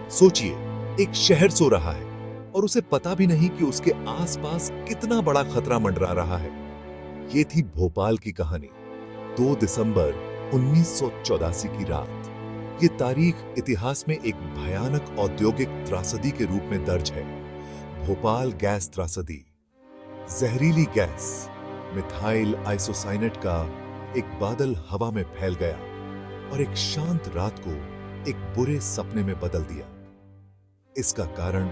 सोचिए, एक शहर सो रहा है और उसे पता भी नहीं कि उसके आसपास कितना बड़ा खतरा मंडरा रहा है। ये थी भोपाल की कहानी। 2 दिसंबर 1984 की रात। ये तारीख इतिहास में एक भयानक औद्योगिक त्रासदी के रूप में दर्ज है। भोपाल गैस त्रासदी। जहरीली गैस मिथाइल आइसोसाइनेट का एक बादल हवा में फैल गया और एक शांत रात को एक बुरे सपने में बदल दिया। इसका कारण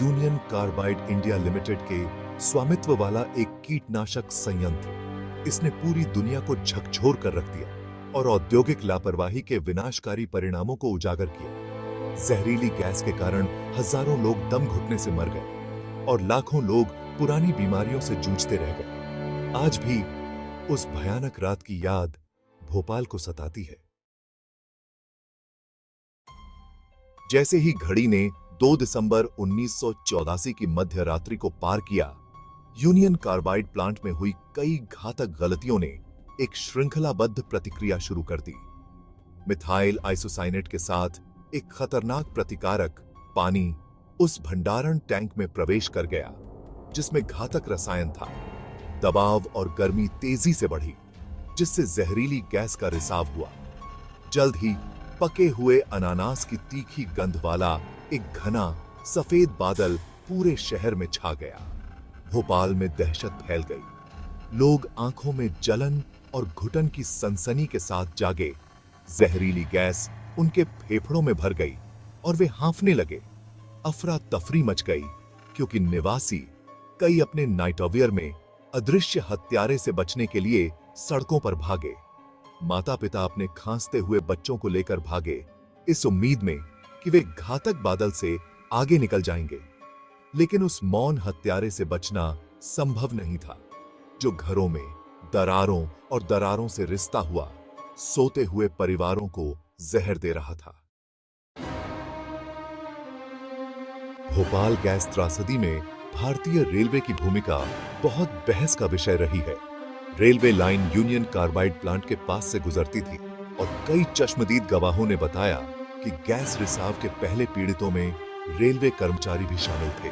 यूनियन कार्बाइड इंडिया लिमिटेड के स्वामित्व वाला एक कीटनाशक संयंत्र। इसने पूरी दुनिया को झकझोर कर रख दिया और औद्योगिक लापरवाही के विनाशकारी परिणामों को उजागर किया। जहरीली गैस के कारण हजारों लोग दम घुटने से मर गए और लाखों लोग पुरानी बीमारियों से जूझते रह गए। आज भी उस भयानक रात की याद भोपाल को सताती है। जैसे ही घड़ी ने 2 दिसंबर 1984 की मध्य रात्रि को पार किया, यूनियन कार्बाइड प्लांट में हुई कई घातक गलतियों ने एक श्रृंखलाबद्ध प्रतिक्रिया शुरू कर दी। मिथाइल आइसोसाइनेट के साथ एक खतरनाक प्रतिकारक पानी उस भंडारण टैंक में प्रवेश कर गया जिसमें घातक रसायन था। दबाव और गर्मी तेजी से बढ़ी जिससे जहरीली गैस का रिसाव हुआ। जल्द ही पके हुए अनानास की तीखी गंध वाला एक घना सफेद बादल पूरे शहर में छा गया। भोपाल में दहशत फैल गई। लोग आंखों में जलन और घुटन की सनसनी के साथ जागे। जहरीली गैस उनके फेफड़ों में भर गई और वे हांफने लगे। अफरा तफरी मच गई क्योंकि निवासी कई अपने नाइटोवियर में अदृश्य हत्यारे से बचने के लिए सड़कों पर भागे। माता पिता अपने खांसते हुए बच्चों को लेकर भागे, इस उम्मीद में कि वे घातक बादल से आगे निकल जाएंगे। लेकिन उस मौन हत्यारे से बचना संभव नहीं था, जो घरों में दरारों और दरारों से रिश्ता हुआ सोते हुए परिवारों को जहर दे रहा था। भोपाल गैस त्रासदी में भारतीय रेलवे की भूमिका बहुत बहस का विषय रही है। Railway line union carbide plant के पास से गुजरती थी और कई चश्मदीद गवाहों ने बताया कि गैस रिसाव के पहले पीड़ितों में रेलवे कर्मचारी भी शामिल थे।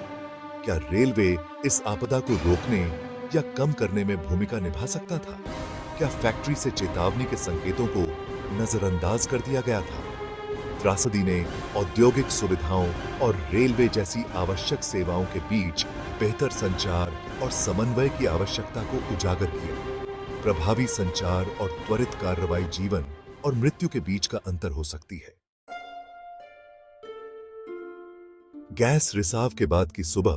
क्या रेलवे इस आपदा को रोकने या कम करने में भूमिका निभा सकता था? क्या फैक्ट्री से चेतावनी के संकेतों को नजरअंदाज कर दिया गया था? त्रासदी ने औद्योगिक सुविधाओं और रेलवे जैसी आवश्यक सेवाओं के बीच बेहतर संचार और समन्वय की आवश्यकता को उजागर किया। प्रभावी संचार और त्वरित कार्रवाई जीवन और मृत्यु के बीच का अंतर हो सकती है। गैस रिसाव के बाद की सुबह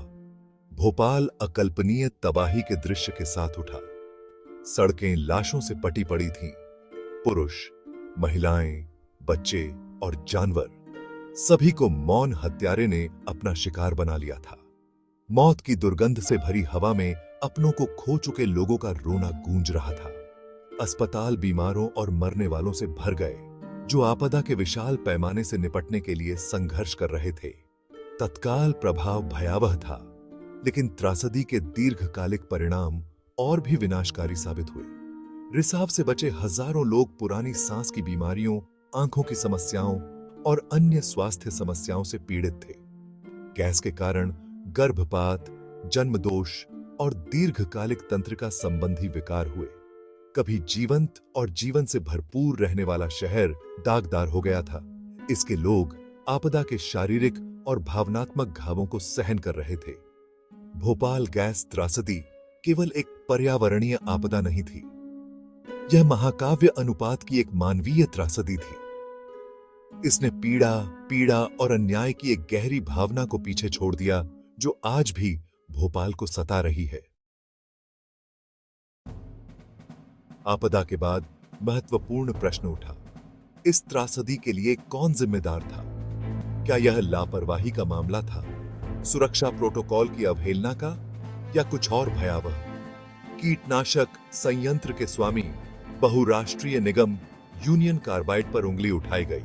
भोपाल अकल्पनीय तबाही के दृश्य के साथ उठा। सड़कें लाशों से पटी पड़ी थीं। पुरुष, महिलाएं, बच्चे और जानवर, सभी को मौन हत्यारे ने अपना शिकार बना लिया था। मौत की दुर्गंध से भरी हवा में अपनों को खो चुके लोगों का रोना गूंज रहा था। अस्पताल बीमारों और मरने वालों से भर गए, जो आपदा के विशाल पैमाने से निपटने के लिए संघर्ष कर रहे थे। तत्काल प्रभाव भयावह था, लेकिन त्रासदी के दीर्घकालिक परिणाम और भी विनाशकारी साबित हुए। रिसाव से बचे हजारों लोग पुरानी सांस की बीमारियों, आंखों की समस्याओं और अन्य स्वास्थ्य समस्याओं से पीड़ित थे। गैस के कारण गर्भपात, जन्मदोष और दीर्घकालिक तंत्रिका संबंधी विकार हुए। कभी जीवंत और जीवन से भरपूर रहने वाला शहर दागदार हो गया था। इसके लोग आपदा के शारीरिक और भावनात्मक घावों को सहन कर रहे थे। भोपाल गैस त्रासदी केवल एक पर्यावरणीय आपदा नहीं थी, यह महाकाव्य अनुपात की एक मानवीय त्रासदी थी। इसने पीड़ा और अन्याय की एक गहरी भावना को पीछे छोड़ दिया, जो आज भी भोपाल को सता रही है। आपदा के बाद महत्वपूर्ण प्रश्न उठा। इस त्रासदी के लिए कौन जिम्मेदार था? क्या यह लापरवाही का मामला था, सुरक्षा प्रोटोकॉल की अवहेलना का, या कुछ और भयावह? कीटनाशक संयंत्र के स्वामी बहुराष्ट्रीय निगम यूनियन कार्बाइड पर उंगली उठाई गई।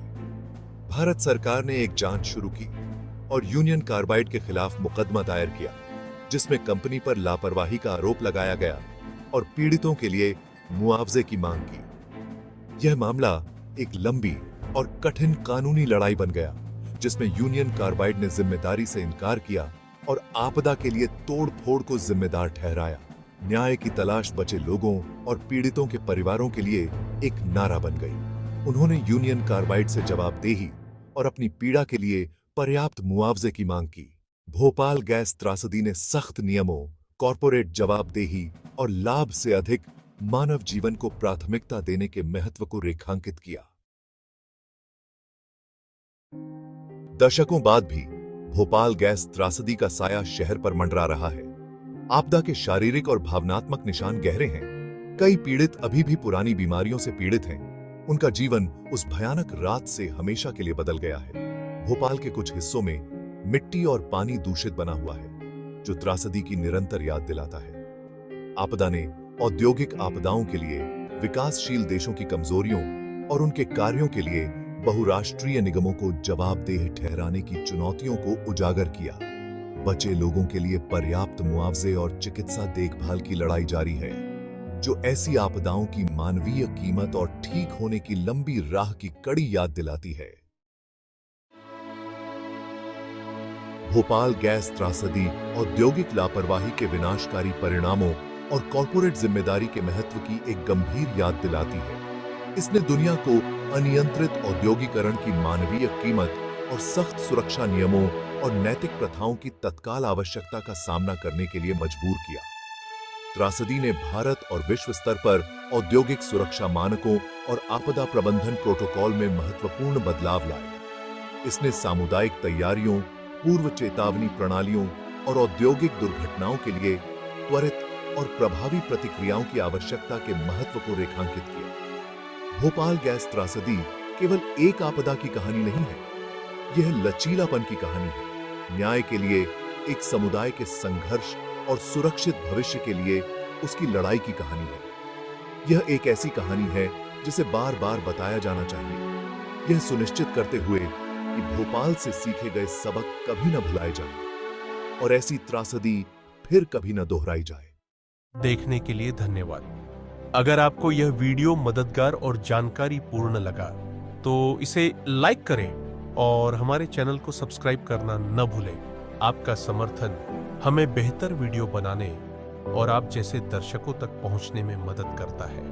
भारत सरकार ने एक जांच शुरू की और यूनियन कार्बाइड के खिलाफ मुकदमा दायर किया, जिसमें कंपनी पर लापरवाही का आरोप लगाया गया और पीड़ितों के लिए मुआवजे की मांग की। यह मामला एक लंबी और कठिन कानूनी लड़ाई बन गया, जिसमें यूनियन कार्बाइड ने जिम्मेदारी से इनकार किया और आपदा के लिए तोड़-फोड़ को जिम्मेदार ठहराया। न्याय की तलाश बचे लोगों और पीड़ितों के परिवारों के लिए एक नारा बन गई। उन्होंने यूनियन कार्बाइड से जवाबदेही और अपनी पीड़ा के लिए पर्याप्त मुआवजे की मांग की। भोपाल गैस त्रासदी ने सख्त नियमों, कॉरपोरेट जवाबदेही और लाभ से अधिक मानव जीवन को प्राथमिकता देने के महत्व को रेखांकित किया। दशकों बाद भी भोपाल गैस त्रासदी का साया शहर पर मंडरा रहा है। आपदा के शारीरिक और भावनात्मक निशान गहरे हैं। कई पीड़ित अभी भी पुरानी बीमारियों से पीड़ित हैं। उनका जीवन उस भयानक रात से हमेशा के लिए बदल गया है। भोपाल के कुछ हिस्सों में मिट्टी और पानी दूषित बना हुआ है, जो त्रासदी की निरंतर याद दिलाता है। आपदा ने औद्योगिक आपदाओं के लिए, विकासशील देशों की कमजोरियों और उनके कार्यों के लिए बहुराष्ट्रीय निगमों को जवाबदेह ठहराने की चुनौतियों को उजागर किया। बचे लोगों के लिए पर्याप्त मुआवजे और चिकित्सा देखभाल की लड़ाई जारी है, जो ऐसी आपदाओं की मानवीय कीमत और ठीक होने की लंबी राह की कड़ी याद दिलाती है। भोपाल गैस त्रासदी औद्योगिक लापरवाही के विनाशकारी परिणामों और कॉरपोरेट जिम्मेदारी के महत्व की एक गंभीर याद दिलाती है। इसने दुनिया को अनियंत्रित औद्योगिकरण की मानवीय कीमत और सख्त सुरक्षा नियमों और नैतिक प्रथाओं की तत्काल आवश्यकता का सामना करने के लिए मजबूर किया। त्रासदी ने भारत और विश्व स्तर पर औद्योगिक सुरक्षा मानकों और आपदा प्रबंधन प्रोटोकॉल में महत्वपूर्ण बदलाव लाए। इसने सामुदायिक तैयारियों, पूर्व चेतावनी प्रणालियों और औद्योगिक दुर्घटनाओं के लिए त्वरित और प्रभावी प्रतिक्रियाओं की आवश्यकता के महत्व को रेखांकित किया। भोपाल गैस त्रासदी केवल एक आपदा की कहानी नहीं है, यह लचीलापन की कहानी है। न्याय के लिए एक समुदाय के संघर्ष और सुरक्षित भविष्य के लिए उसकी लड़ाई की कहानी है। यह एक ऐसी कहानी है जिसे बार बार बताया जाना चाहिए, यह सुनिश्चित करते हुए कि भोपाल से सीखे गए सबक कभी न भुलाए जाएं और ऐसी त्रासदी फिर कभी न दोहराई जाए। देखने के लिए धन्यवाद। अगर आपको यह वीडियो मददगार और जानकारी पूर्ण लगा तो इसे लाइक करें और हमारे चैनल को सब्सक्राइब करना न भूलें। आपका समर्थन हमें बेहतर वीडियो बनाने और आप जैसे दर्शकों तक पहुंचने में मदद करता है।